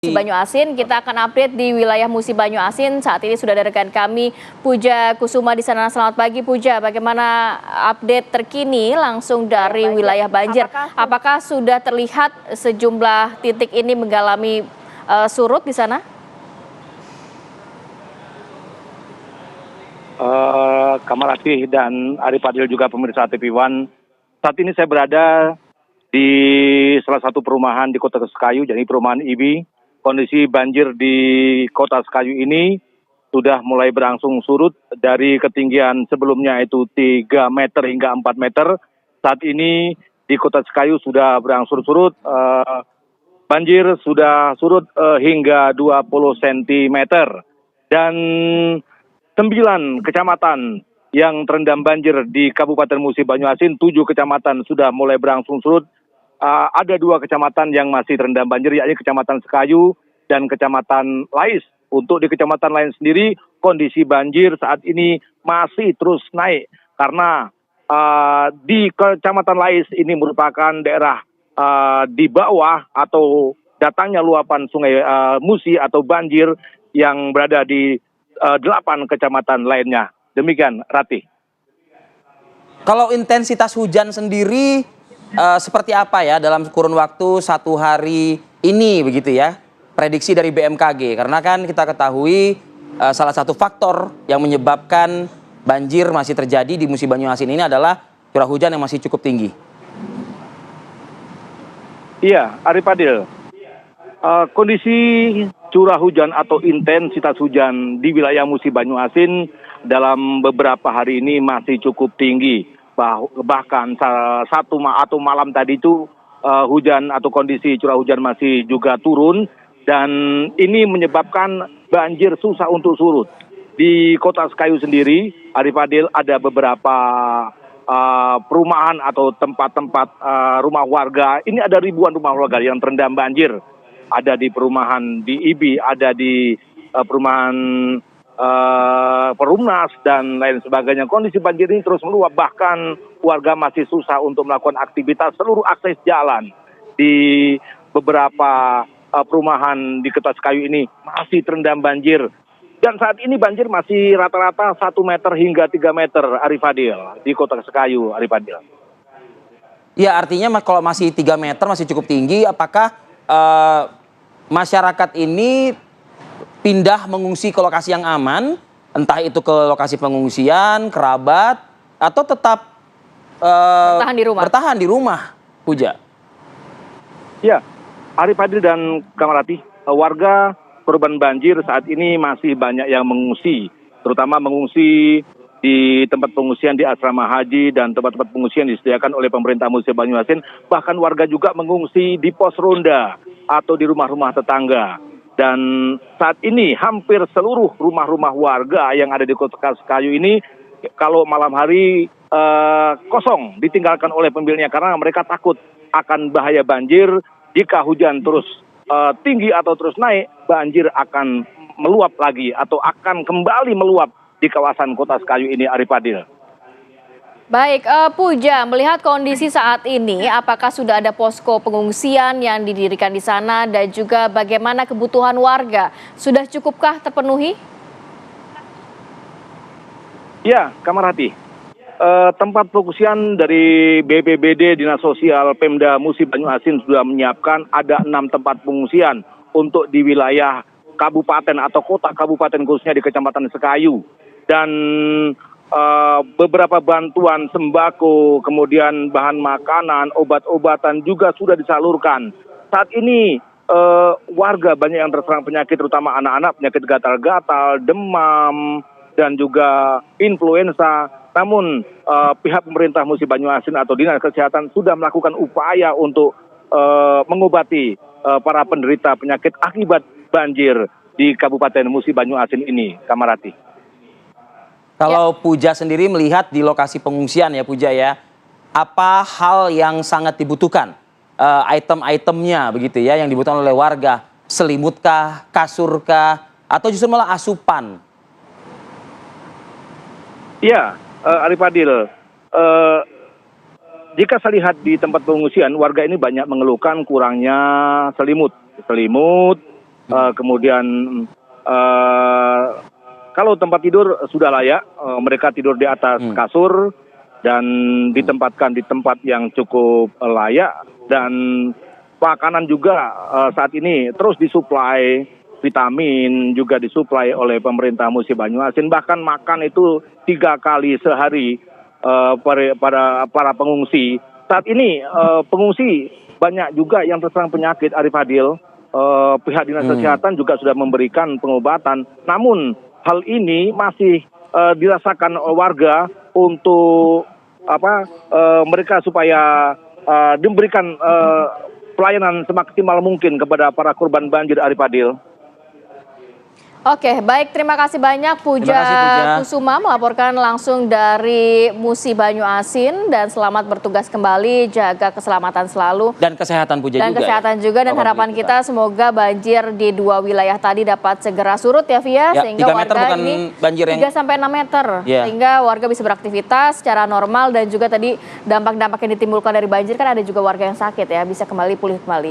Musi Banyu Asin, kita akan update di wilayah Musi Banyu Asin. Saat ini sudah ada rekan kami Puja Kusuma di sana. Selamat pagi Puja, bagaimana update terkini langsung dari wilayah banjir? Apakah sudah terlihat sejumlah titik ini mengalami surut di sana? Kamarati dan Arif Adil juga pemirsa TV One. Saat ini saya berada di salah satu perumahan di Kota Sekayu, jadi perumahan IBI. Kondisi banjir di Kota Sekayu ini sudah mulai berangsur surut dari ketinggian sebelumnya itu 3 meter hingga 4 meter. Saat ini di Kota Sekayu sudah berangsur surut, banjir sudah surut hingga 20 cm. Dan 9 kecamatan yang terendam banjir di Kabupaten Musi Banyu Asin, 7 kecamatan sudah mulai berangsur surut. Ada 2 kecamatan yang masih terendam banjir, yakni Kecamatan Sekayu dan Kecamatan Lais. Untuk di Kecamatan Lais sendiri, kondisi banjir saat ini masih terus naik karena di Kecamatan Lais ini merupakan daerah di bawah atau datangnya luapan Sungai Musi atau banjir yang berada di 8 kecamatan lainnya. Demikian, Rati. Kalau intensitas hujan sendiri seperti apa ya dalam kurun waktu 1 hari ini begitu ya, prediksi dari BMKG, karena kan kita ketahui salah satu faktor yang menyebabkan banjir masih terjadi di Musi Banyu Asin ini adalah curah hujan yang masih cukup tinggi. Iya, Arif Adil, kondisi curah hujan atau intensitas hujan di wilayah Musi Banyu Asin dalam beberapa hari ini masih cukup tinggi. Bahkan satu atau malam tadi itu hujan atau kondisi curah hujan masih juga turun, dan ini menyebabkan banjir susah untuk surut. Di Kota Sekayu sendiri, Arif Adil, ada beberapa perumahan atau tempat-tempat rumah warga. Ini ada ribuan rumah warga yang terendam banjir. Ada di perumahan di IBI, ada di perumahan Perumnas dan lain sebagainya. Kondisi banjir ini terus meluap, bahkan warga masih susah untuk melakukan aktivitas. Seluruh akses jalan di beberapa perumahan di Kota Sekayu ini masih terendam banjir. Dan saat ini banjir masih rata-rata 1 meter hingga 3 meter, Arif Adil, di Kota Sekayu, Arif Adil. Ya, artinya kalau masih 3 meter masih cukup tinggi. Apakah masyarakat ini pindah mengungsi ke lokasi yang aman, entah itu ke lokasi pengungsian, kerabat, atau tetap bertahan di rumah, Puja? Ya, Arif Adil dan Kamarati, warga korban banjir saat ini masih banyak yang mengungsi, terutama mengungsi di tempat pengungsian di asrama haji dan tempat-tempat pengungsian disediakan oleh pemerintah Musi Banyu Asin. Bahkan warga juga mengungsi di pos ronda atau di rumah-rumah tetangga. Dan saat ini hampir seluruh rumah-rumah warga yang ada di Kota Sekayu ini kalau malam hari kosong, ditinggalkan oleh pemiliknya karena mereka takut akan bahaya banjir. Jika hujan terus tinggi atau terus naik, banjir akan meluap lagi atau akan kembali meluap di kawasan Kota Sekayu ini, Arif Adil. Baik, Puja, melihat kondisi saat ini, apakah sudah ada posko pengungsian yang didirikan di sana dan juga bagaimana kebutuhan warga? Sudah cukupkah terpenuhi? Ya, Kamarati. Tempat pengungsian dari BPBD Dinas Sosial Pemda Musi Banyu Asin sudah menyiapkan ada 6 tempat pengungsian untuk di wilayah kabupaten atau kota kabupaten, khususnya di Kecamatan Sekayu. Dan beberapa bantuan sembako, kemudian bahan makanan, obat-obatan juga sudah disalurkan. Saat ini warga banyak yang terserang penyakit, terutama anak-anak, penyakit gatal-gatal, demam, dan juga influenza. Namun pihak pemerintah Musi Banyu Asin atau Dinas Kesehatan sudah melakukan upaya untuk mengobati para penderita penyakit akibat banjir di Kabupaten Musi Banyu Asin ini, Kamarati. Kalau Puja sendiri melihat di lokasi pengungsian ya Puja ya, apa hal yang sangat dibutuhkan? Item-itemnya begitu ya yang dibutuhkan oleh warga, selimutkah, kasurkah, atau justru malah asupan? Iya, Arif Adil, jika saya lihat di tempat pengungsian, warga ini banyak mengeluhkan kurangnya selimut, Kemudian kalau tempat tidur sudah layak, mereka tidur di atas kasur dan ditempatkan di tempat yang cukup layak, dan makanan juga saat ini terus disuplai, vitamin juga disuplai oleh pemerintah Musi Banyuasin, bahkan makan itu 3 kali sehari para pengungsi. Saat ini pengungsi banyak juga yang terserang penyakit, Arif Fadil. Pihak dinas kesehatan juga sudah memberikan pengobatan, namun hal ini masih dirasakan warga untuk mereka supaya diberikan pelayanan semaksimal mungkin kepada para korban banjir, Arif Fadil. Oke, baik, terima kasih banyak Puja Kusuma melaporkan langsung dari Musi Banyuasin, dan selamat bertugas kembali, jaga keselamatan selalu. Dan kesehatan Puja dan juga. Kesehatan juga, dan harapan kita semoga banjir di 2 wilayah tadi dapat segera surut ya Via, sehingga 3 meter warga bukan ini banjir yang 3-6 meter, sehingga warga bisa beraktivitas secara normal, dan juga tadi dampak-dampak yang ditimbulkan dari banjir kan ada juga warga yang sakit ya, bisa kembali pulih kembali.